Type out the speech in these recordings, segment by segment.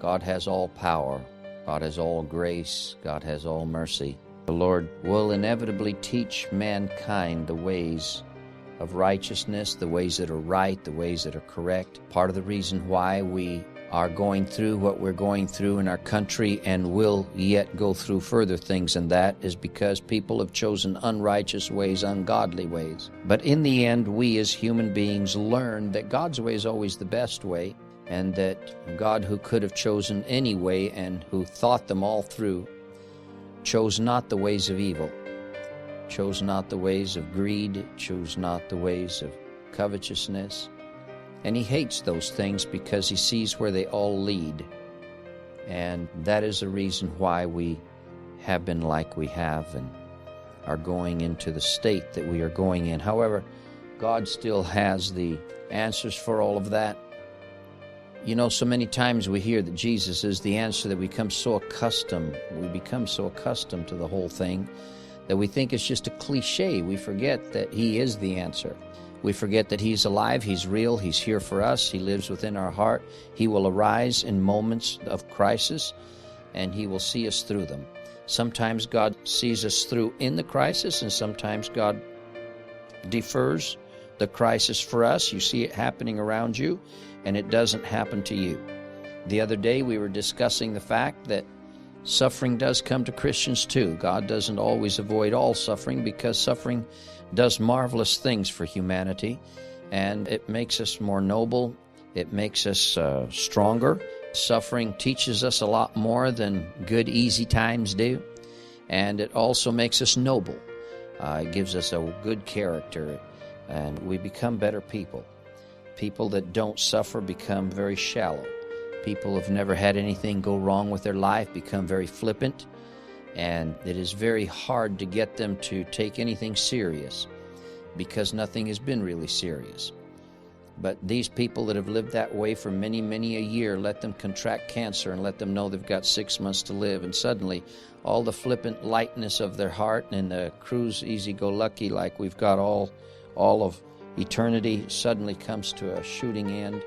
God has all power. God has all grace. God has all mercy. The Lord will inevitably teach mankind the ways of righteousness, the ways that are right, the ways that are correct. Part of the reason why we are going through what we're going through in our country and will yet go through further things than that is because people have chosen unrighteous ways, ungodly ways. But in the end, we as human beings learn that God's way is always the best way, and that God, who could have chosen any way and who thought them all through, chose not the ways of evil, chose not the ways of greed, chose not the ways of covetousness. And he hates those things because he sees where they all lead. And that is the reason why we have been like we have and are going into the state that we are going in. However, God still has the answers for all of that. You know, so many times we hear that Jesus is the answer that we become so accustomed to the whole thing that we think it's just a cliche. We forget that he is the answer. We forget that he's alive, he's real, he's here for us, he lives within our heart. He will arise in moments of crisis, and he will see us through them. Sometimes God sees us through in the crisis, and sometimes God defers the crisis for us. You see it happening around you, and it doesn't happen to you. The other day we were discussing the fact that suffering does come to Christians too. God doesn't always avoid all suffering, because suffering does marvelous things for humanity, and it makes us more noble. It makes us stronger. Suffering teaches us a lot more than good, easy times do, and it also makes us noble. It gives us a good character, and we become better people. People that don't suffer become very shallow. People who have never had anything go wrong with their life become very flippant, and it is very hard to get them to take anything serious because nothing has been really serious. But these people that have lived that way for many, many a year, let them contract cancer and let them know they've got 6 months to live, and suddenly all the flippant lightness of their heart and the cruise easy-go-lucky like we've got all of eternity suddenly comes to a shooting end,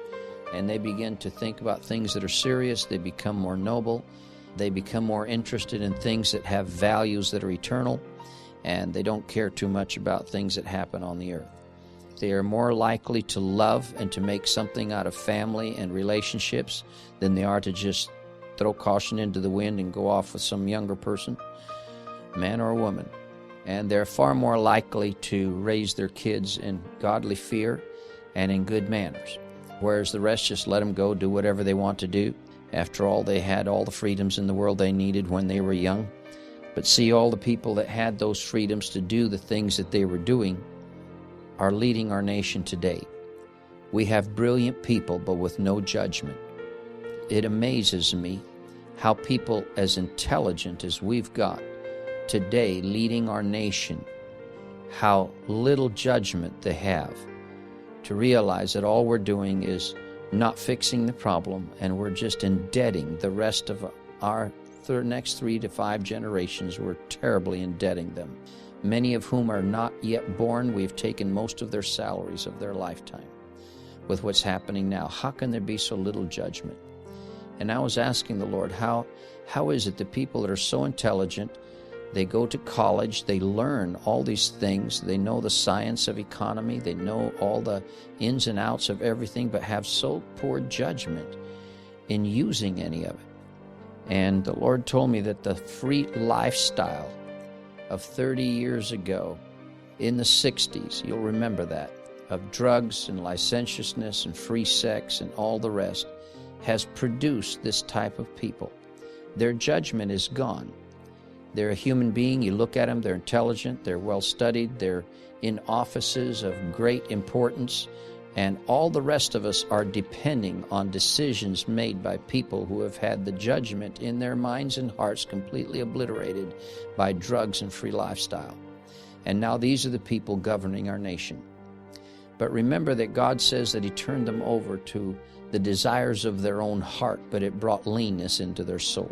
and they begin to think about things that are serious. They become more noble. They become more interested in things that have values that are eternal, and they don't care too much about things that happen on the earth. They are more likely to love and to make something out of family and relationships than they are to just throw caution into the wind and go off with some younger person, man or woman. And they're far more likely to raise their kids in godly fear and in good manners, whereas the rest just let them go do whatever they want to do. After all, they had all the freedoms in the world they needed when they were young. But see, all the people that had those freedoms to do the things that they were doing are leading our nation today. We have brilliant people, but with no judgment. It amazes me how people as intelligent as we've got today leading our nation, how little judgment they have to realize that all we're doing is not fixing the problem, and we're just indebting the rest of our next 3 to 5 generations. We're terribly indebting them, many of whom are not yet born. We've taken most of their salaries of their lifetime with what's happening now. How can there be so little judgment? And I was asking the Lord, how is it that people that are so intelligent, they go to college, they learn all these things, they know the science of economy, they know all the ins and outs of everything, but have so poor judgment in using any of it? And the Lord told me that the free lifestyle of 30 years ago, in the 60s, you'll remember that, of drugs and licentiousness and free sex and all the rest, has produced this type of people. Their judgment is gone. They're a human being. You look at them, they're intelligent, they're well-studied, they're in offices of great importance, and all the rest of us are depending on decisions made by people who have had the judgment in their minds and hearts completely obliterated by drugs and free lifestyle. And now these are the people governing our nation. But remember that God says that He turned them over to the desires of their own heart, but it brought leanness into their soul.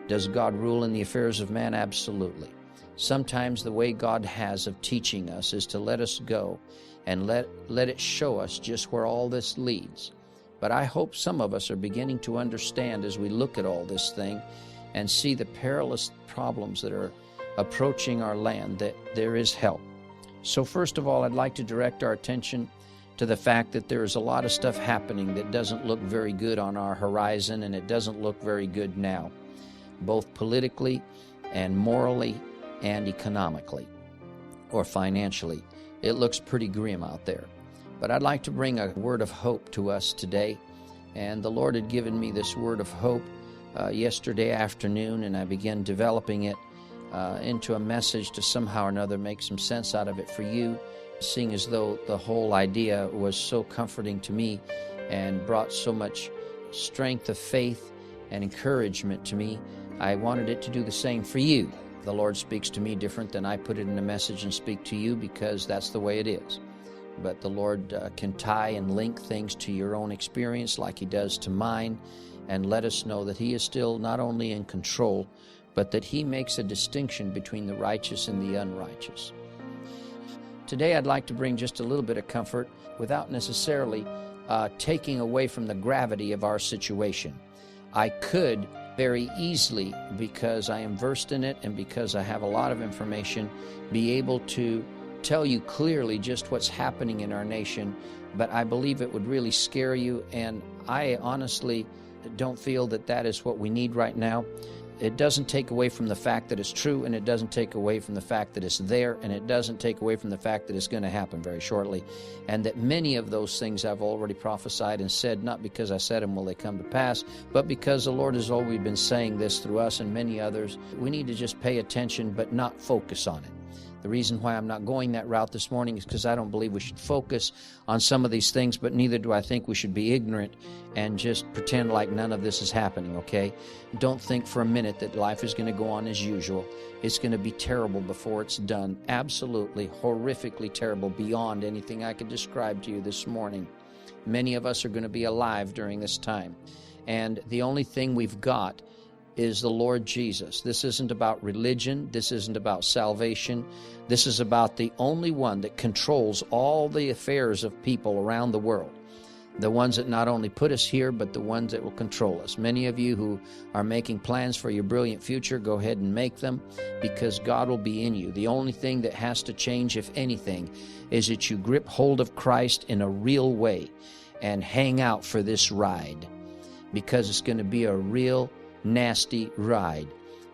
Does God rule in the affairs of man? Absolutely. Sometimes the way God has of teaching us is to let us go and let it show us just where all this leads. But I hope some of us are beginning to understand as we look at all this thing and see the perilous problems that are approaching our land, that there is help. So first of all, I'd like to direct our attention to the fact that there is a lot of stuff happening that doesn't look very good on our horizon, and it doesn't look very good now, both politically and morally and economically or financially. It looks pretty grim out there. But I'd like to bring a word of hope to us today. And the Lord had given me this word of hope yesterday afternoon, and I began developing it into a message to somehow or another make some sense out of it for you, seeing as though the whole idea was so comforting to me and brought so much strength of faith and encouragement to me. I wanted it to do the same for you. The Lord speaks to me different than I put it in a message and speak to you, because that's the way it is. But the Lord can tie and link things to your own experience like He does to mine, and let us know that He is still not only in control, but that He makes a distinction between the righteous and the unrighteous. Today I'd like to bring just a little bit of comfort without necessarily taking away from the gravity of our situation. I could very easily, because I am versed in it and because I have a lot of information, be able to tell you clearly just what's happening in our nation, but I believe it would really scare you, and I honestly don't feel that that is what we need right now. It doesn't take away from the fact that it's true, and it doesn't take away from the fact that it's there, and it doesn't take away from the fact that it's going to happen very shortly, and that many of those things I've already prophesied and said, not because I said them will they come to pass, but because the Lord has always been saying this through us and many others. We need to just pay attention but not focus on it. The reason why I'm not going that route this morning is because I don't believe we should focus on some of these things, but neither do I think we should be ignorant and just pretend like none of this is happening, okay? Don't think for a minute that life is going to go on as usual. It's going to be terrible before it's done. Absolutely, horrifically terrible, beyond anything I could describe to you this morning. Many of us are going to be alive during this time. And the only thing we've got is the Lord Jesus. This isn't about religion. This isn't about salvation. This is about the only one that controls all the affairs of people around the world. The ones that not only put us here, but the ones that will control us. Many of you who are making plans for your brilliant future, go ahead and make them, because God will be in you. The only thing that has to change, if anything, is that you grip hold of Christ in a real way and hang out for this ride, because it's going to be a real nasty ride.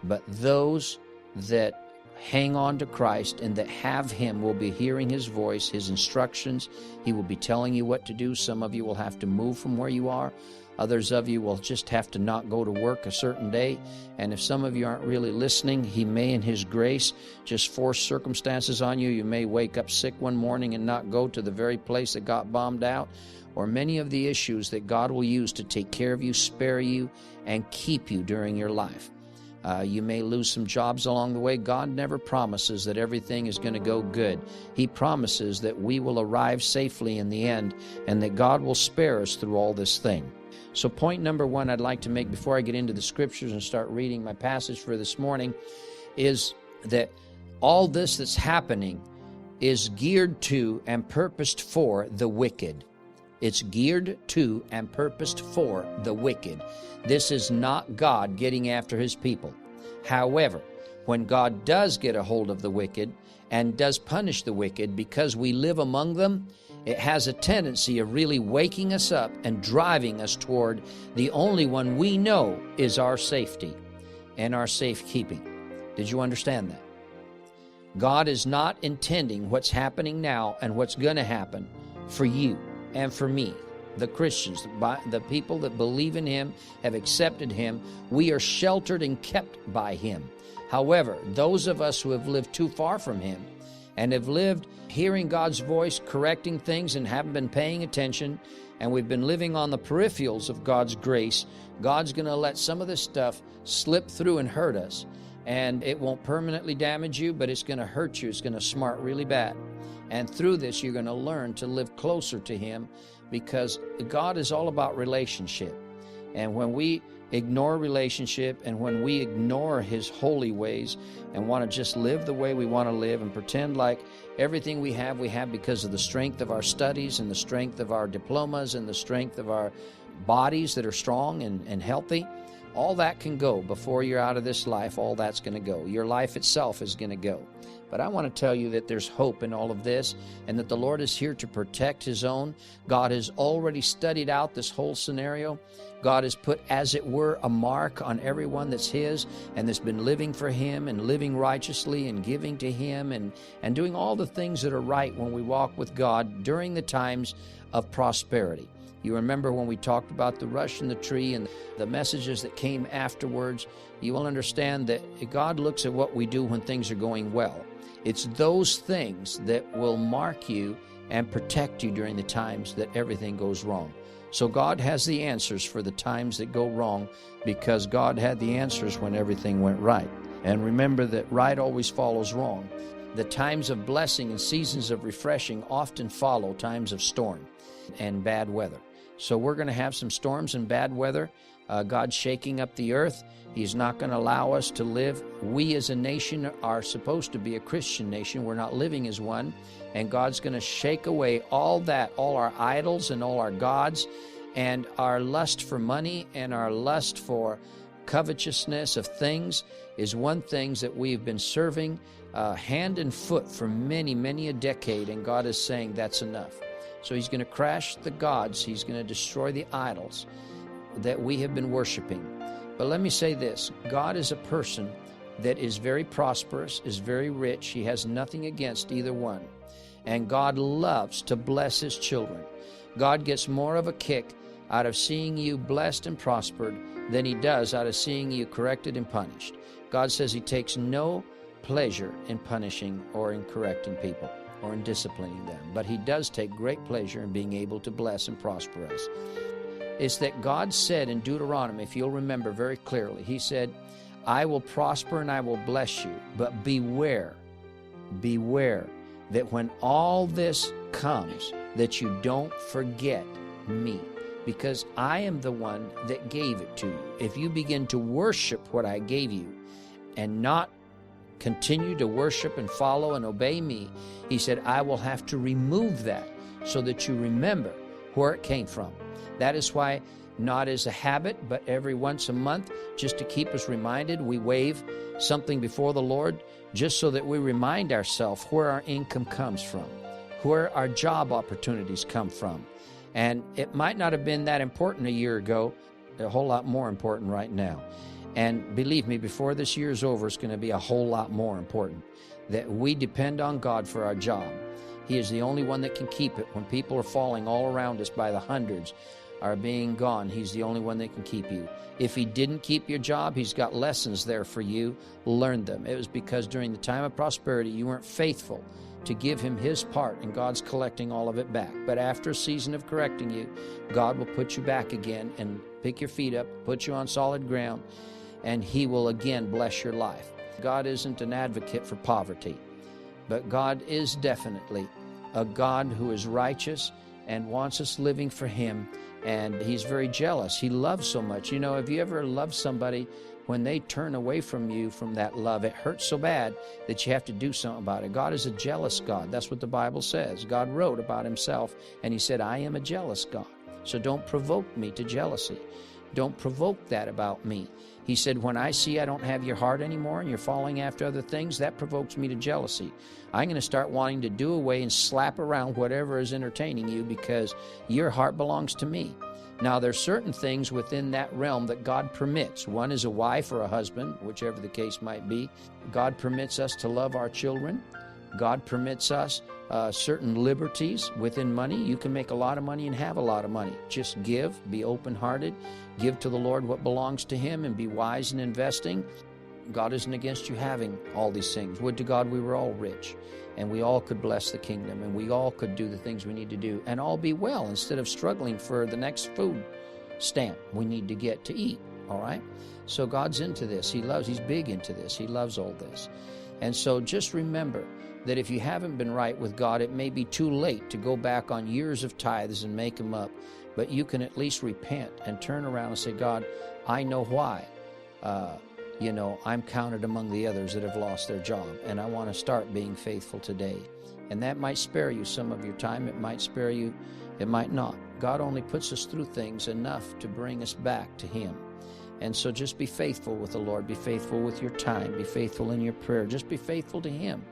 But those that hang on to Christ and that have Him will be hearing His voice, His instructions. He will be telling you what to do. Some of you will have to move from where you are. Others of you will just have to not go to work a certain day. And if some of you aren't really listening, He may in His grace just force circumstances on you. You may wake up sick one morning and not go to the very place that got bombed out. Or many of the issues that God will use to take care of you, spare you, and keep you during your life. You may lose some jobs along the way. God never promises that everything is going to go good. He promises that we will arrive safely in the end, and that God will spare us through all this thing. So point number one I'd like to make before I get into the scriptures and start reading my passage for this morning is that all this that's happening is geared to and purposed for the wicked. It's geared to and purposed for the wicked. This is not God getting after His people. However, when God does get a hold of the wicked and does punish the wicked because we live among them, it has a tendency of really waking us up and driving us toward the only one we know is our safety and our safekeeping. Did you understand that? God is not intending what's happening now and what's going to happen for you and for me, the Christians, the people that believe in Him, have accepted Him. We are sheltered and kept by Him. However, those of us who have lived too far from Him and have lived hearing God's voice, correcting things, and haven't been paying attention, and we've been living on the peripherals of God's grace, God's going to let some of this stuff slip through and hurt us. And it won't permanently damage you, but it's going to hurt you. It's going to smart really bad. And through this, you're going to learn to live closer to Him, because God is all about relationship. And when we ignore relationship, and when we ignore His holy ways and want to just live the way we want to live and pretend like everything we have because of the strength of our studies and the strength of our diplomas and the strength of our bodies that are strong and healthy, all that can go before you're out of this life. All that's going to go. Your life itself is going to go. But I want to tell you that there's hope in all of this, and that the Lord is here to protect His own. God has already studied out this whole scenario. God has put, as it were, a mark on everyone that's His and that's been living for Him and living righteously and giving to Him and doing all the things that are right when we walk with God during the times of prosperity. You remember when we talked about the rush in the tree and the messages that came afterwards. You will understand that God looks at what we do when things are going well. It's those things that will mark you and protect you during the times that everything goes wrong. So God has the answers for the times that go wrong, because God had the answers when everything went right. And remember that right always follows wrong. The times of blessing and seasons of refreshing often follow times of storm and bad weather. So we're going to have some storms and bad weather. God's shaking up the earth. He's not going to allow us to live. We as a nation are supposed to be a Christian nation. We're not living as one. And God's going to shake away all that, all our idols and all our gods, and our lust for money and our lust for covetousness of things is one thing that we've been serving hand and foot for many, many a decade. And God is saying that's enough. So He's going to crash the gods. He's going to destroy the idols that we have been worshiping. But let me say this. God is a person that is very prosperous, is very rich. He has nothing against either one. And God loves to bless His children. God gets more of a kick out of seeing you blessed and prospered than He does out of seeing you corrected and punished. God says He takes no pleasure in punishing or in correcting people or in disciplining them. But He does take great pleasure in being able to bless and prosper us. It's that God said in Deuteronomy, if you'll remember very clearly, He said, I will prosper and I will bless you, but beware that when all this comes, that you don't forget me, because I am the one that gave it to you. If you begin to worship what I gave you and not continue to worship and follow and obey me, He said, I will have to remove that so that you remember where it came from. That is why, not as a habit, but every once a month, just to keep us reminded, we wave something before the Lord, just so that we remind ourselves where our income comes from, where our job opportunities come from. And it might not have been that important a year ago, a whole lot more important right now. And believe me, before this year is over, it's going to be a whole lot more important that we depend on God for our job. He is the only one that can keep it. When people are falling all around us by the hundreds, are being gone, He's the only one that can keep you. If He didn't keep your job, He's got lessons there for you. Learn them. It was because during the time of prosperity, you weren't faithful to give Him His part, and God's collecting all of it back. But after a season of correcting you, God will put you back again and pick your feet up, put you on solid ground, and He will again bless your life. God isn't an advocate for poverty, but God is definitely a God who is righteous and wants us living for Him. And He's very jealous. He loves so much. You know, have you ever loved somebody, when they turn away from you from that love, it hurts so bad that you have to do something about it. God is a jealous God. That's what the Bible says. God wrote about Himself, and He said, I am a jealous God. So don't provoke me to jealousy. Don't provoke that about me. He said, when I see I don't have your heart anymore and you're following after other things, that provokes me to jealousy. I'm going to start wanting to do away and slap around whatever is entertaining you, because your heart belongs to me. Now, there's certain things within that realm that God permits. One is a wife or a husband, whichever the case might be. God permits us to love our children. God permits us certain liberties within money. You can make a lot of money and have a lot of money. Just give, be open-hearted, give to the Lord what belongs to Him, and be wise in investing. God isn't against you having all these things. Would to God we were all rich, and we all could bless the kingdom, and we all could do the things we need to do, and all be well, instead of struggling for the next food stamp we need to get to eat, all right? So God's into this. He's big into this. He loves all this. And so just remember that if you haven't been right with God, it may be too late to go back on years of tithes and make them up. but you can at least repent and turn around and say, God, I know why. I'm counted among the others that have lost their job, and I want to start being faithful today. And that might spare you some of your time. It might spare you. It might not. God only puts us through things enough to bring us back to Him. And so just be faithful with the Lord. Be faithful with your time. Be faithful in your prayer. Just be faithful to Him.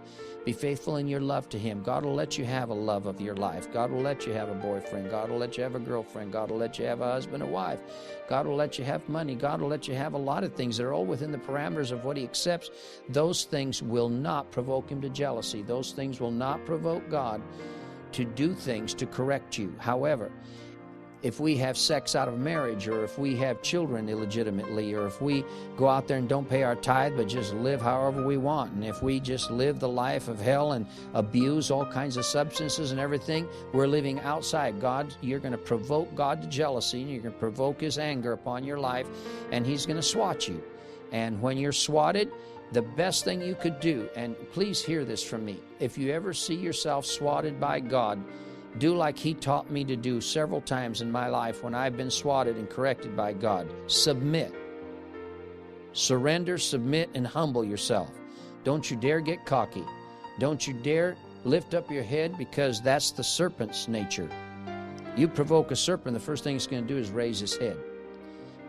Be faithful in your love to Him. God will let you have a love of your life. God will let you have a boyfriend. God will let you have a girlfriend. God will let you have a husband, a wife. God will let you have money. God will let you have a lot of things that are all within the parameters of what He accepts. Those things will not provoke Him to jealousy. Those things will not provoke God to do things to correct you. However, if we have sex out of marriage, or if we have children illegitimately, or if we go out there and don't pay our tithe but just live however we want, and if we just live the life of hell and abuse all kinds of substances and everything, we're living outside God. You're going to provoke God to jealousy, and you're going to provoke His anger upon your life, and He's going to swat you. And when you're swatted, the best thing you could do, and please hear this from me, if you ever see yourself swatted by God, do like He taught me to do several times in my life when I've been swatted and corrected by God. Submit. Surrender, submit, and humble yourself. Don't you dare get cocky. Don't you dare lift up your head, because that's the serpent's nature. You provoke a serpent, the first thing it's going to do is raise his head.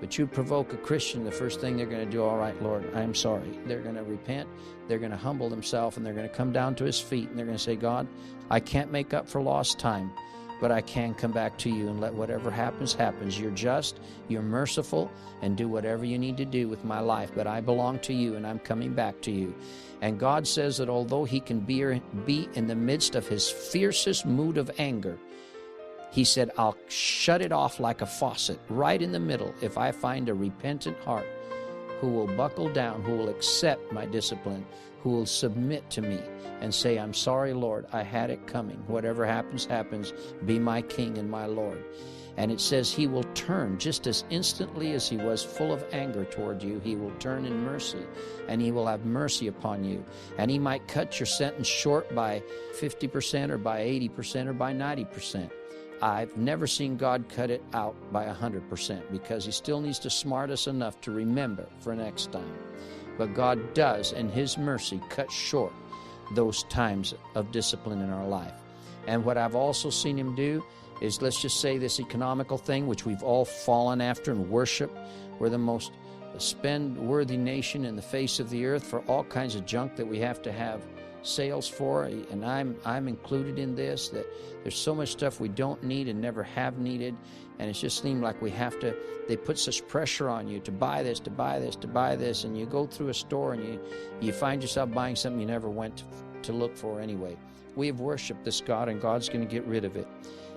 But you provoke a Christian, the first thing they're going to do, all right, Lord, I'm sorry. They're going to repent, they're going to humble themselves, and they're going to come down to His feet, and they're going to say, God, I can't make up for lost time, but I can come back to You and let whatever happens, happens. You're just, You're merciful, and do whatever You need to do with my life, but I belong to You, and I'm coming back to You. And God says that although He can be in the midst of His fiercest mood of anger, He said, I'll shut it off like a faucet right in the middle if I find a repentant heart who will buckle down, who will accept my discipline, who will submit to Me and say, I'm sorry, Lord, I had it coming. Whatever happens, happens. Be my King and my Lord. And it says He will turn just as instantly as He was full of anger toward you. He will turn in mercy, and He will have mercy upon you. And He might cut your sentence short by 50% or by 80% or by 90%. I've never seen God cut it out by 100%, because He still needs to smart us enough to remember for next time. But God does, in His mercy, cut short those times of discipline in our life. And what I've also seen Him do is, let's just say, this economical thing, which we've all fallen after and worship. We're the most spend-worthy nation in the face of the earth for all kinds of junk that we have to have sales for, and I'm included in this, that there's so much stuff we don't need and never have needed, and it just seemed like we have to, they put such pressure on you to buy this, to buy this, to buy this, and you go through a store and you find yourself buying something you never went to look for anyway. We have worshiped this God, and God's going to get rid of it.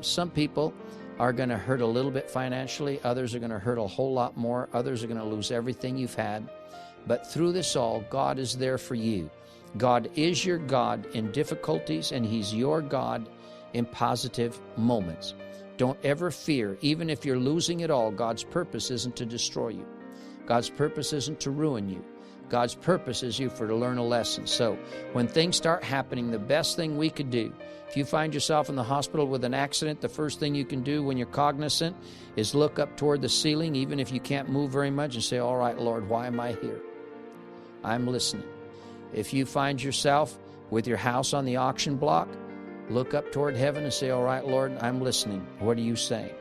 Some people are going to hurt a little bit financially, others are going to hurt a whole lot more, others are going to lose everything you've had, but through this all, God is there for you. God is your God in difficulties, and He's your God in positive moments. Don't ever fear. Even if you're losing it all, God's purpose isn't to destroy you. God's purpose isn't to ruin you. God's purpose is you for to learn a lesson. So when things start happening, the best thing we could do, if you find yourself in the hospital with an accident, the first thing you can do when you're cognizant is look up toward the ceiling, even if you can't move very much, and say, all right, Lord, why am I here? I'm listening. If you find yourself with your house on the auction block, look up toward heaven and say, all right, Lord, I'm listening. What are You saying?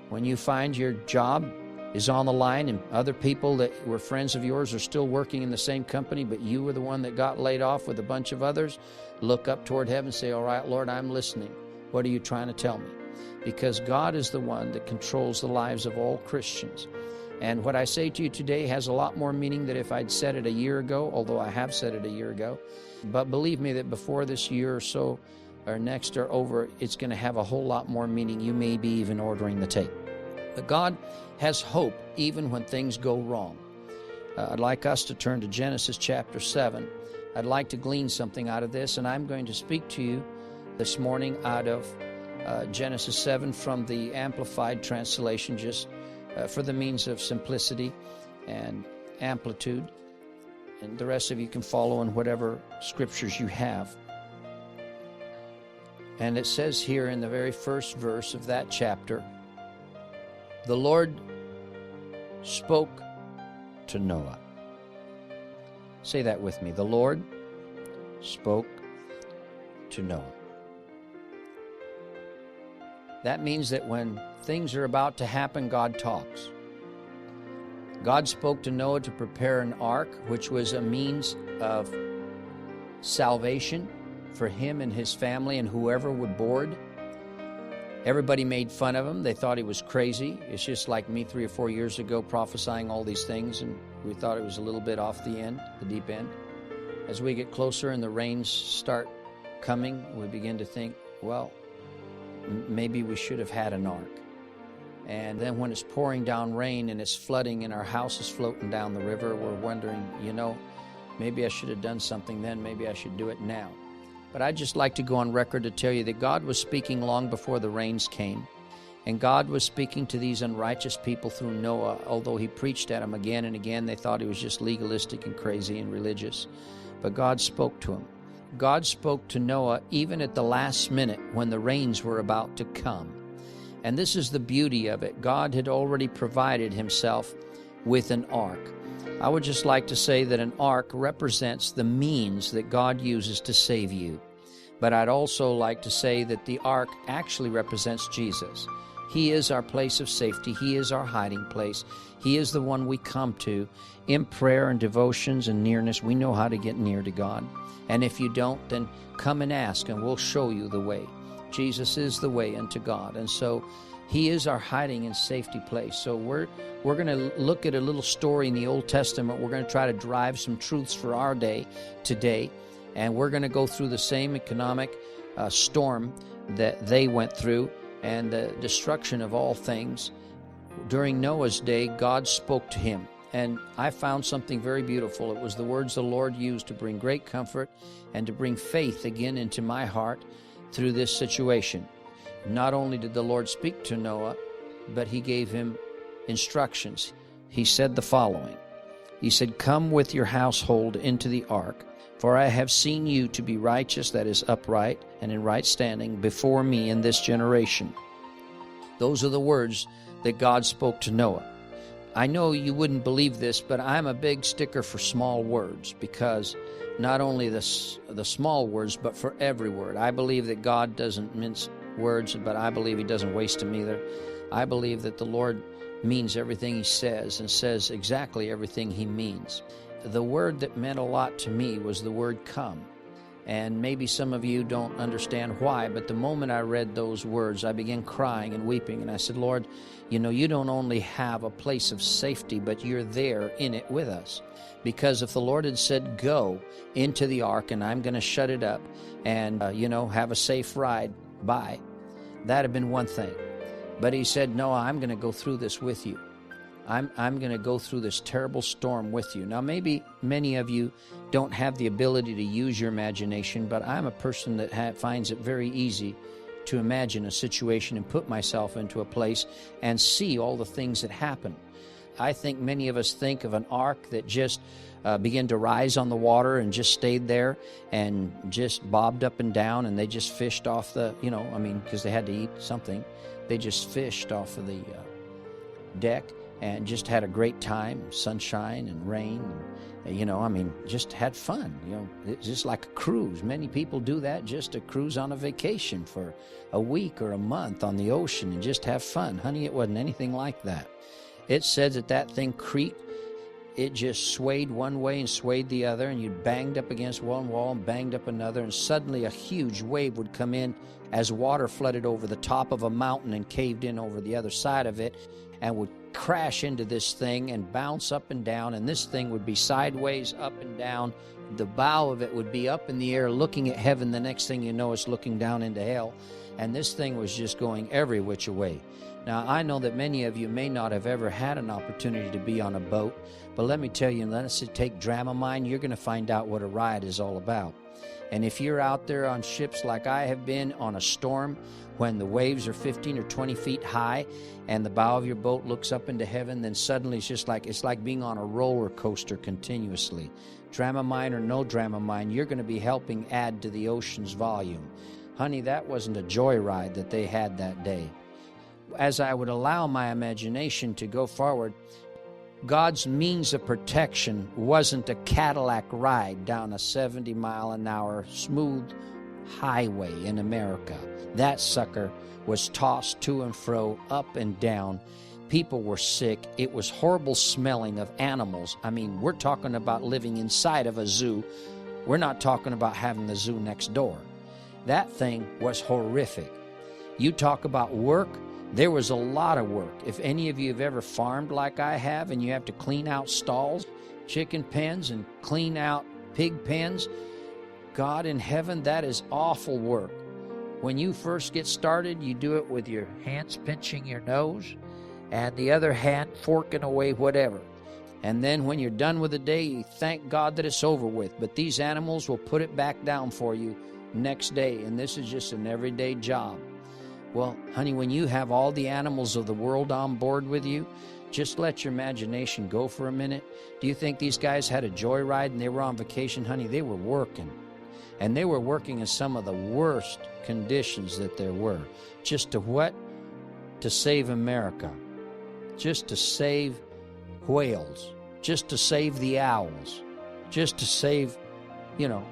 When you find your job is on the line and other people that were friends of yours are still working in the same company, but you were the one that got laid off with a bunch of others, look up toward heaven and say, all right, Lord, I'm listening. What are You trying to tell me? Because God is the one that controls the lives of all Christians. And what I say to you today has a lot more meaning than if I'd said it a year ago, although I have said it a year ago. But believe me that before this year or so or next or over, it's going to have a whole lot more meaning. You may be even ordering the tape. But God has hope even when things go wrong. I'd like us to turn to Genesis chapter 7. I'd like to glean something out of this, and I'm going to speak to you this morning out of Genesis 7 from the Amplified Translation, just for the means of simplicity and amplitude. And the rest of you can follow in whatever scriptures you have. And it says here in the very first verse of that chapter, The Lord spoke to Noah. Say that with me. The Lord spoke to Noah. That means that when things are about to happen, God talks. God spoke to Noah to prepare an ark, which was a means of salvation for him and his family and whoever would board. Everybody made fun of him. They thought he was crazy. It's just like me 3 or 4 years ago prophesying all these things, and we thought it was a little bit off the deep end. As we get closer and the rains start coming, we begin to think, well, maybe we should have had an ark. And then when it's pouring down rain and it's flooding and our house is floating down the river, we're wondering, maybe I should have done something then. Maybe I should do it now. But I'd just like to go on record to tell you that God was speaking long before the rains came. And God was speaking to these unrighteous people through Noah. Although he preached at them again and again, they thought he was just legalistic and crazy and religious. But God spoke to him. God spoke to Noah even at the last minute when the rains were about to come. And this is the beauty of it. God had already provided himself with an ark. I would just like to say that an ark represents the means that God uses to save you. But I'd also like to say that the ark actually represents Jesus. He is our place of safety. He is our hiding place. He is the one we come to in prayer and devotions and nearness. We know how to get near to God. And if you don't, then come and ask and we'll show you the way. Jesus is the way unto God. And so he is our hiding and safety place. So we're going to look at a little story in the Old Testament. We're going to try to drive some truths for our day today. And we're going to go through the same economic storm that they went through and the destruction of all things. During Noah's day, God spoke to him. And I found something very beautiful. It was the words the Lord used to bring great comfort and to bring faith again into my heart through this situation. Not only did the Lord speak to Noah, but he gave him instructions. He said the following. He said, "Come with your household into the ark, for I have seen you to be righteous, that is upright, and in right standing before me in this generation." Those are the words that God spoke to Noah. I know you wouldn't believe this, but I'm a big sticker for small words, because not only the small words, but for every word. I believe that God doesn't mince words, but I believe he doesn't waste them either. I believe that the Lord means everything he says and says exactly everything he means. The word that meant a lot to me was the word come. And maybe some of you don't understand why, but the moment I read those words, I began crying and weeping. And I said, Lord, you don't only have a place of safety, but you're there in it with us. Because if the Lord had said, go into the ark and I'm going to shut it up and, have a safe ride, bye, that'd have been one thing. But he said, no, I'm going to go through this with you. I'm going to go through this terrible storm with you. Now, maybe many of you don't have the ability to use your imagination, but I'm a person that finds it very easy to imagine a situation and put myself into a place and see all the things that happen. I think many of us think of an ark that just began to rise on the water and just stayed there and just bobbed up and down, and they just fished off the, because they had to eat something. They just fished off of the deck and just had a great time, sunshine and rain, and, just had fun. It's just like a cruise. Many people do that, just a cruise on a vacation for a week or a month on the ocean and just have fun. Honey, it wasn't anything like that. It said that thing creaked. It just swayed one way and swayed the other, and you banged up against one wall and banged up another, and suddenly a huge wave would come in as water flooded over the top of a mountain and caved in over the other side of it and would crash into this thing and bounce up and down, and this thing would be sideways, up and down. The bow of it would be up in the air looking at heaven. The next thing you know, it's looking down into hell, and this thing was just going every which way. Now, I know that many of you may not have ever had an opportunity to be on a boat, but let me tell you, unless you take Dramamine, you're going to find out what a ride is all about. And if you're out there on ships like I have been on a storm, when the waves are 15 or 20 feet high and the bow of your boat looks up into heaven, then suddenly it's like being on a roller coaster continuously. Dramamine or no Dramamine, you're going to be helping add to the ocean's volume. Honey, that wasn't a joyride that they had that day. as I would allow my imagination to go forward, God's means of protection wasn't a Cadillac ride down a 70-mile-an-hour smooth highway in America. That sucker was tossed to and fro, up and down. People were sick. It was horrible smelling of animals. I mean, we're talking about living inside of a zoo. We're not talking about having the zoo next door. That thing was horrific. You talk about work. There was a lot of work. If any of you have ever farmed like I have and you have to clean out stalls, chicken pens, and clean out pig pens, God in heaven, that is awful work. When you first get started, you do it with your hands pinching your nose and the other hand forking away whatever. And then when you're done with the day, you thank God that it's over with. But these animals will put it back down for you next day, and this is just an everyday job. Well, honey, when you have all the animals of the world on board with you, just let your imagination go for a minute. Do you think these guys had a joyride and they were on vacation? Honey, they were working. And they were working in some of the worst conditions that there were. Just to what? To save America. Just to save whales. Just to save the owls. Just to save,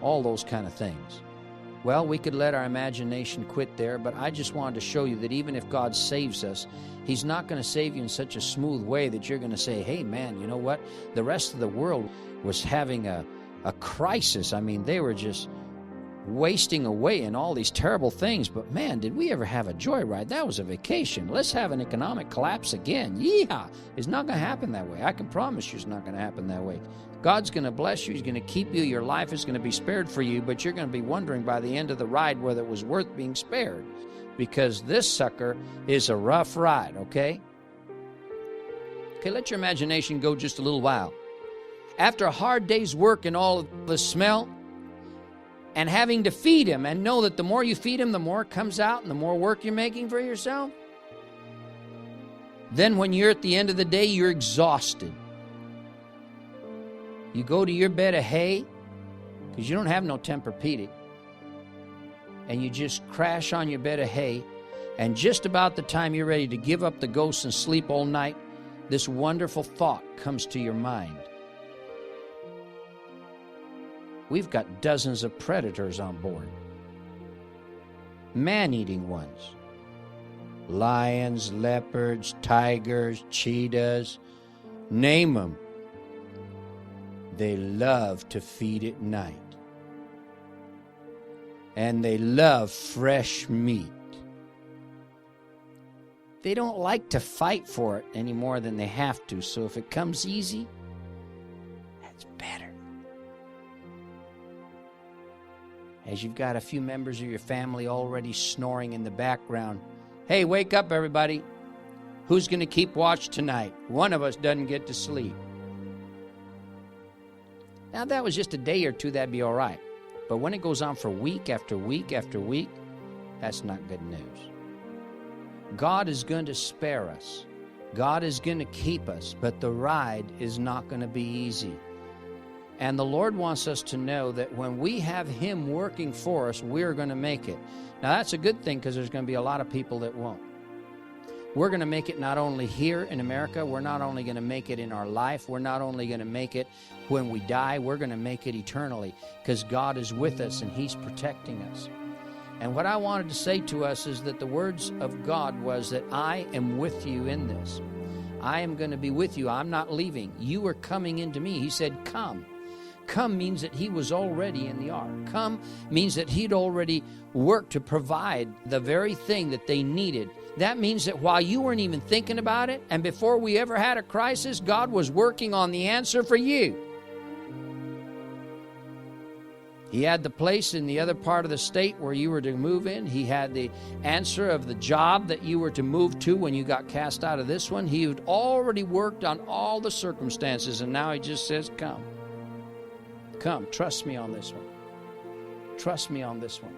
all those kind of things. Well, we could let our imagination quit there, but I just wanted to show you that even if God saves us, He's not going to save you in such a smooth way that you're going to say, hey, man, you know what? The rest of the world was having a crisis. I mean, they were just wasting away in all these terrible things. But, man, did we ever have a joyride? That was a vacation. Let's have an economic collapse again. Yeehaw! It's not going to happen that way. I can promise you it's not going to happen that way. God's going to bless you. He's going to keep you. Your life is going to be spared for you, but you're going to be wondering by the end of the ride whether it was worth being spared, because this sucker is a rough ride, okay? Okay, let your imagination go just a little while. After a hard day's work and all of the smell, and having to feed him, and know that the more you feed him, the more it comes out and the more work you're making for yourself, then when you're at the end of the day, you're exhausted. You go to your bed of hay, because you don't have no Tempur-Pedic, and you just crash on your bed of hay, and just about the time you're ready to give up the ghost and sleep all night, this wonderful thought comes to your mind. We've got dozens of predators on board. Man-eating ones. Lions, leopards, tigers, cheetahs, name them. They love to feed at night. And they love fresh meat. They don't like to fight for it any more than they have to, so if it comes easy, that's better. As you've got a few members of your family already snoring in the background, hey, wake up, everybody. Who's going to keep watch tonight? One of us doesn't get to sleep. Now, that was just a day or two, that'd be all right. But when it goes on for week after week after week, that's not good news. God is going to spare us. God is going to keep us, but the ride is not going to be easy. And the Lord wants us to know that when we have Him working for us, we're going to make it. Now, that's a good thing, because there's going to be a lot of people that won't. We're going to make it not only here in America, we're not only going to make it in our life, we're not only going to make it when we die, we're going to make it eternally, because God is with us and He's protecting us. And what I wanted to say to us is that the words of God was that I am with you in this. I am going to be with you. I'm not leaving. You are coming into me. He said, come. Come means that He was already in the ark. Come means that He'd already worked to provide the very thing that they needed. That means that while you weren't even thinking about it, and before we ever had a crisis, God was working on the answer for you. He had the place in the other part of the state where you were to move in. He had the answer of the job that you were to move to when you got cast out of this one. He had already worked on all the circumstances, and now He just says, come. Come, trust me on this one. Trust me on this one.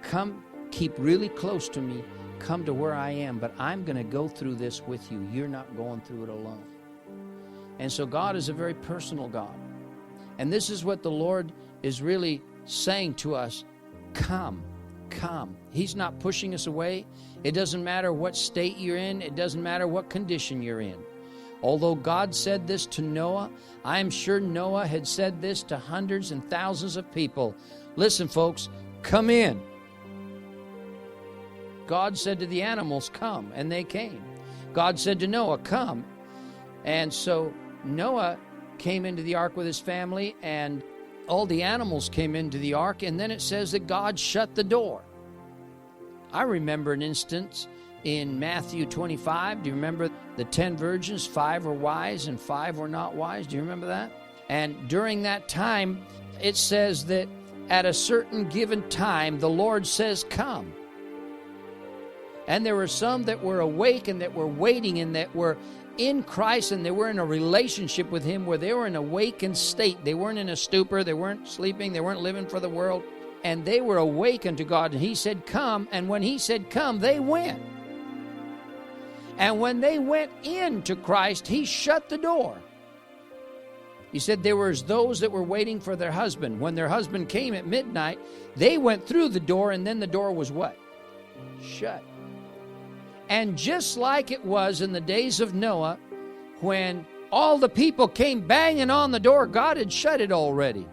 Come, keep really close to me. Come to where I am, but I'm going to go through this with you. You're not going through it alone. And so God is a very personal God. And this is what the Lord is really saying to us. Come. come. He's not pushing us away. It doesn't matter what state you're in. It doesn't matter what condition you're in. Although God said this to Noah, I am sure Noah had said this to hundreds and thousands of people. Listen, folks, come in. God said to the animals, come, and they came. God said to Noah, come. And so Noah came into the ark with his family, and all the animals came into the ark, and then it says that God shut the door. I remember an instance in Matthew 25. Do you remember the 10 virgins? 5 were wise and 5 were not wise. Do you remember that? And during that time, it says that at a certain given time, the Lord says, come. And there were some that were awake and that were waiting and that were in Christ, and they were in a relationship with Him where they were in an awakened state. They weren't in a stupor. They weren't sleeping. They weren't living for the world. And they were awakened to God. And He said, come. And when He said, come, they went. And when they went into Christ, He shut the door. He said there was those that were waiting for their husband. When their husband came at midnight, they went through the door, and then the door was what? Shut. And just like it was in the days of Noah, when all the people came banging on the door, God had shut it already.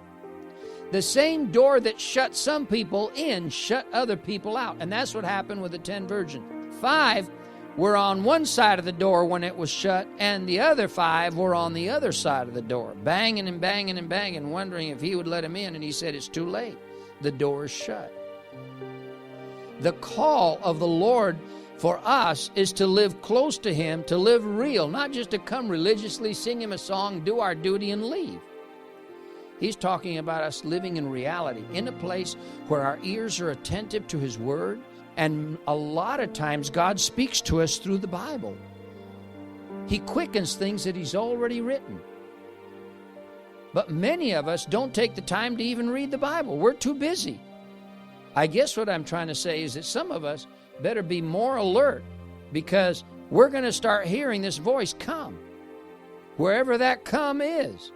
The same door that shut some people in shut other people out. And that's what happened with the 10 virgins. 5 were on one side of the door when it was shut, and the other 5 were on the other side of the door, banging and banging and banging, wondering if He would let them in. And He said, it's too late. The door is shut. The call of the Lord for us is to live close to Him, to live real, not just to come religiously, sing Him a song, do our duty, and leave. He's talking about us living in reality, in a place where our ears are attentive to His Word, and a lot of times God speaks to us through the Bible. He quickens things that He's already written. But many of us don't take the time to even read the Bible. We're too busy. I guess what I'm trying to say is that some of us better be more alert, because we're going to start hearing this voice, come, wherever that come is.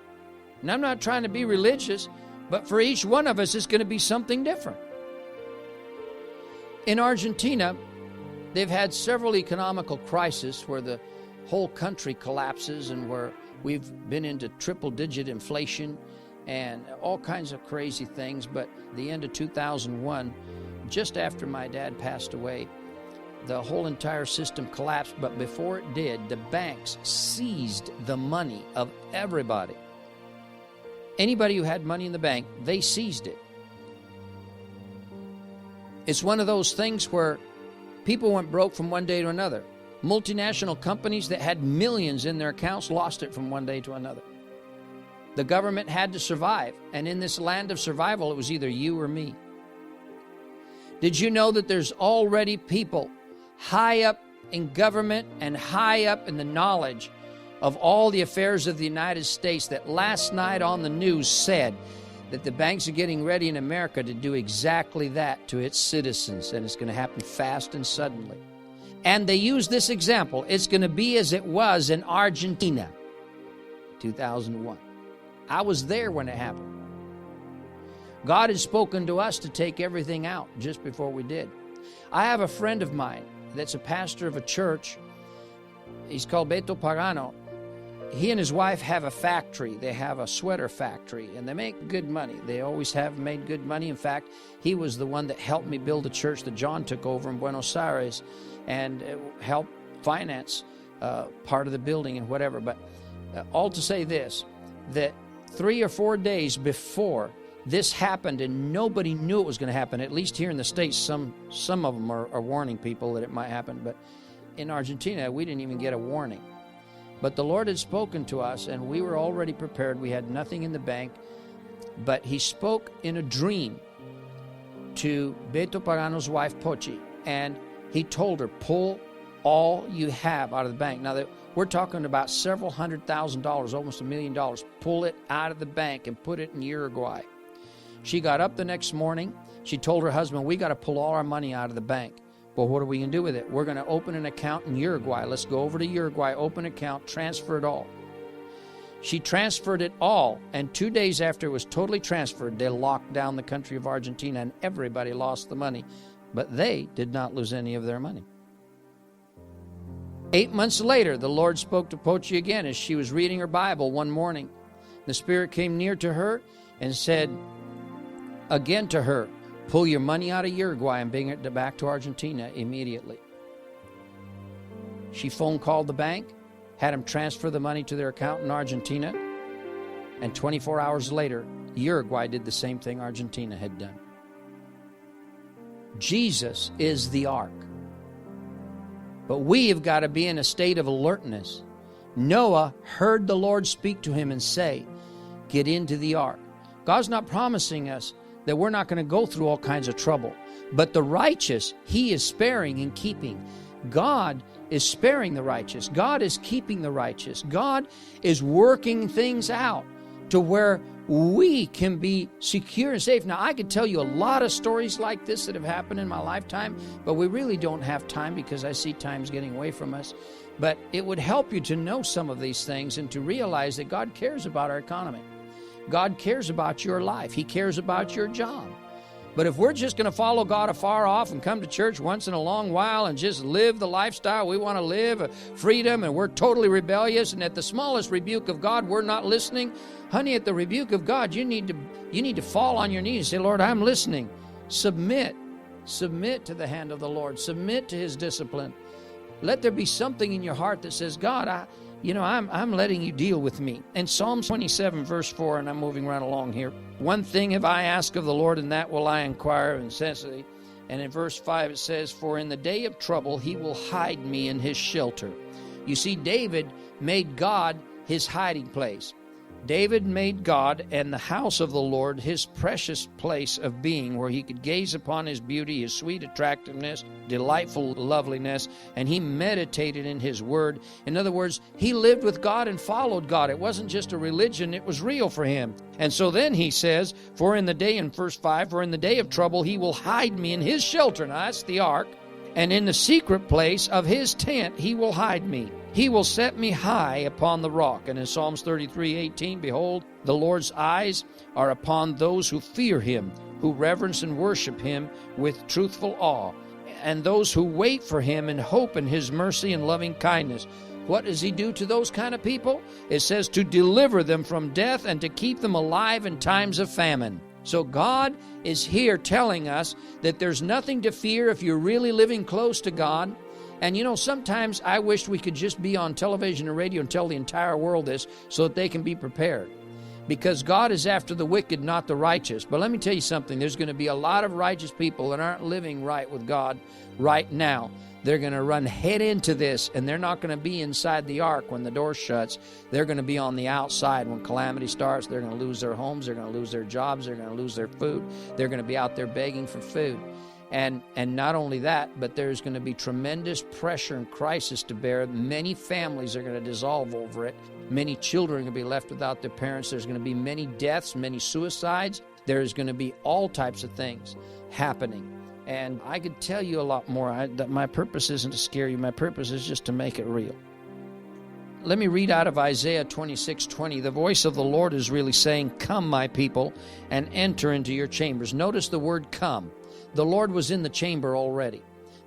And I'm not trying to be religious, but for each one of us, it's going to be something different. In Argentina, they've had several economical crises where the whole country collapses and where we've been into triple-digit inflation and all kinds of crazy things. But the end of 2001, just after my dad passed away, the whole entire system collapsed. But before it did, the banks seized the money of everybody. Anybody who had money in the bank, they seized it. It's one of those things where people went broke from one day to another. Multinational companies that had millions in their accounts lost it from one day to another. The government had to survive, and in this land of survival, it was either you or me. Did you know that there's already people high up in government and high up in the knowledge of all the affairs of the United States that last night on the news said that the banks are getting ready in America to do exactly that to its citizens, and it's going to happen fast and suddenly. And they use this example. It's going to be as it was in Argentina, 2001. I was there when it happened. God had spoken to us to take everything out just before we did. I have a friend of mine that's a pastor of a church. He's called Beto Pagano. He and his wife have a factory. They have a sweater factory, and they make good money. They always have made good money. In fact, he was the one that helped me build a church that John took over in Buenos Aires and helped finance part of the building and whatever. But all to say this, that 3 or 4 days before this happened, and nobody knew it was going to happen, at least here in the States, some of them are warning people that it might happen, but in Argentina, we didn't even get a warning. But the Lord had spoken to us, and we were already prepared. We had nothing in the bank, but He spoke in a dream to Beto Pagano's wife, Pochi, and He told her, pull all you have out of the bank. Now, we're talking about several $100,000, almost $1 million. Pull it out of the bank and put it in Uruguay. She got up the next morning. She told her husband, we got to pull all our money out of the bank. Well, what are we going to do with it? We're going to open an account in Uruguay. Let's go over to Uruguay, open an account, transfer it all. She transferred it all, and 2 days after it was totally transferred, they locked down the country of Argentina, and everybody lost the money. But they did not lose any of their money. 8 months later, the Lord spoke to Pochi again as she was reading her Bible one morning. The Spirit came near to her and said again to her, pull your money out of Uruguay and bring it back to Argentina immediately. She phone called the bank, had them transfer the money to their account in Argentina, and 24 hours later, Uruguay did the same thing Argentina had done. Jesus is the ark. But we have got to be in a state of alertness. Noah heard the Lord speak to him and say, get into the ark. God's not promising us that we're not going to go through all kinds of trouble. But the righteous, He is sparing and keeping. God is sparing the righteous. God is keeping the righteous. God is working things out to where we can be secure and safe. Now, I could tell you a lot of stories like this that have happened in my lifetime, but we really don't have time because I see time's getting away from us. But it would help you to know some of these things and to realize that God cares about our economy. God cares about your life. He cares about your job. But if we're just going to follow God afar off and come to church once in a long while and just live the lifestyle we want to live, freedom, and we're totally rebellious, and at the smallest rebuke of God, we're not listening, honey, at the rebuke of God, you need to fall on your knees and say, Lord, I'm listening. Submit to the hand of the Lord. Submit to His discipline. Let there be something in your heart that says, God, I'm letting you deal with me. And Psalm 27, verse 4, and I'm moving right along here. One thing have I asked of the Lord, and that will I inquire incessantly. And in verse 5 it says, for in the day of trouble He will hide me in His shelter. You see, David made God his hiding place. David made God and the house of the Lord his precious place of being, where he could gaze upon His beauty, His sweet attractiveness, delightful loveliness, and he meditated in His word. In other words, he lived with God and followed God. It wasn't just a religion, it was real for him. And so then he says, for in the day, in verse 5, for in the day of trouble He will hide me in His shelter. Now that's the ark. And in the secret place of His tent He will hide me. He will set me high upon the rock. And in Psalms 33:18, behold, the Lord's eyes are upon those who fear Him, who reverence and worship Him with truthful awe, and those who wait for Him and hope in His mercy and loving kindness. What does He do to those kind of people? It says to deliver them from death and to keep them alive in times of famine. So God is here telling us that there's nothing to fear if you're really living close to God. And sometimes I wish we could just be on television and radio and tell the entire world this so that they can be prepared. Because God is after the wicked, not the righteous. But let me tell you something. There's going to be a lot of righteous people that aren't living right with God right now. They're going to run head into this, and they're not going to be inside the ark when the door shuts. They're going to be on the outside when calamity starts. They're going to lose their homes. They're going to lose their jobs. They're going to lose their food. They're going to be out there begging for food. And not only that, but there's going to be tremendous pressure and crisis to bear. Many families are going to dissolve over it. Many children are going to be left without their parents. There's going to be many deaths, many suicides. There's going to be all types of things happening. And I could tell you a lot more. My purpose isn't to scare you. My purpose is just to make it real. Let me read out of Isaiah 26:20. The voice of the Lord is really saying, come, my people, and enter into your chambers. Notice the word come. The Lord was in the chamber already.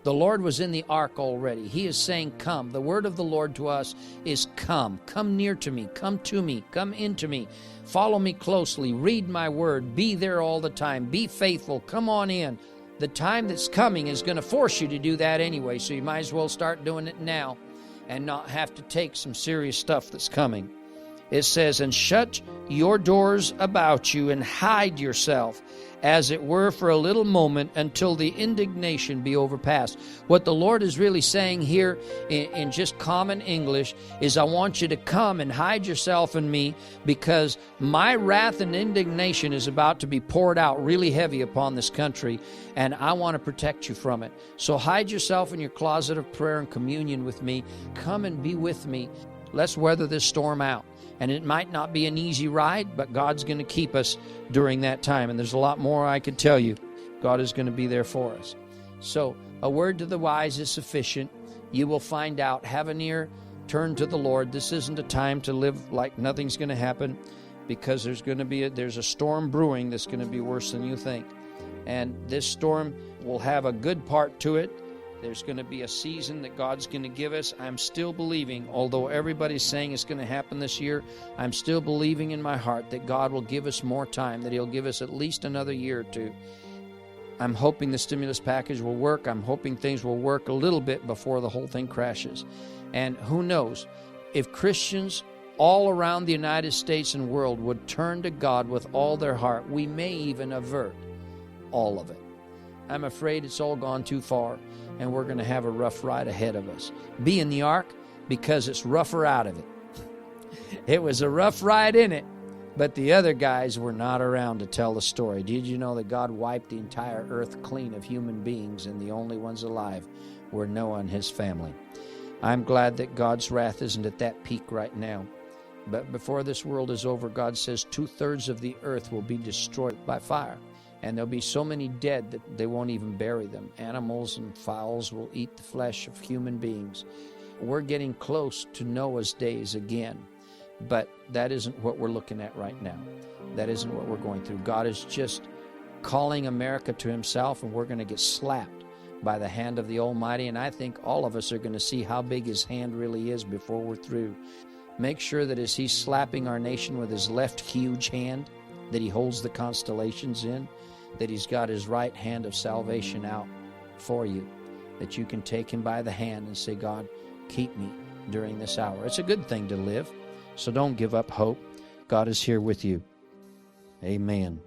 The Lord was in the ark already. He is saying, come. The word of the Lord to us is come. Come near to me. Come to me. Come into me. Follow me closely. Read my word. Be there all the time. Be faithful. Come on in. The time that's coming is going to force you to do that anyway, so you might as well start doing it now and not have to take some serious stuff that's coming. It says, and shut your doors about you and hide yourself, as it were, for a little moment until the indignation be overpassed. What the Lord is really saying here in just common English is, I want you to come and hide yourself in me, because my wrath and indignation is about to be poured out really heavy upon this country, and I want to protect you from it. So hide yourself in your closet of prayer and communion with me. Come and be with me. Let's weather this storm out. And it might not be an easy ride, but God's going to keep us during that time. And there's a lot more I could tell you. God is going to be there for us. So a word to the wise is sufficient. You will find out. Have an ear. Turn to the Lord. This isn't a time to live like nothing's going to happen, because there's a storm brewing that's going to be worse than you think. And this storm will have a good part to it. There's going to be a season that God's going to give us. I'm still believing, although everybody's saying it's going to happen this year, I'm still believing in my heart that God will give us more time, that He'll give us at least another year or two. I'm hoping the stimulus package will work. I'm hoping things will work a little bit before the whole thing crashes. And who knows, if Christians all around the United States and world would turn to God with all their heart, we may even avert all of it. I'm afraid it's all gone too far, and we're going to have a rough ride ahead of us. Be in the ark because it's rougher out of it. It was a rough ride in it, but the other guys were not around to tell the story. Did you know that God wiped the entire earth clean of human beings, and the only ones alive were Noah and his family? I'm glad that God's wrath isn't at that peak right now. But before this world is over, God says 2/3 of the earth will be destroyed by fire. And there'll be so many dead that they won't even bury them. Animals and fowls will eat the flesh of human beings. We're getting close to Noah's days again. But that isn't what we're looking at right now. That isn't what we're going through. God is just calling America to Himself, and we're going to get slapped by the hand of the Almighty. And I think all of us are going to see how big His hand really is before we're through. Make sure that as He's slapping our nation with His left huge hand that He holds the constellations in, that He's got His right hand of salvation out for you, that you can take Him by the hand and say, God, keep me during this hour. It's a good thing to live, so don't give up hope. God is here with you. Amen.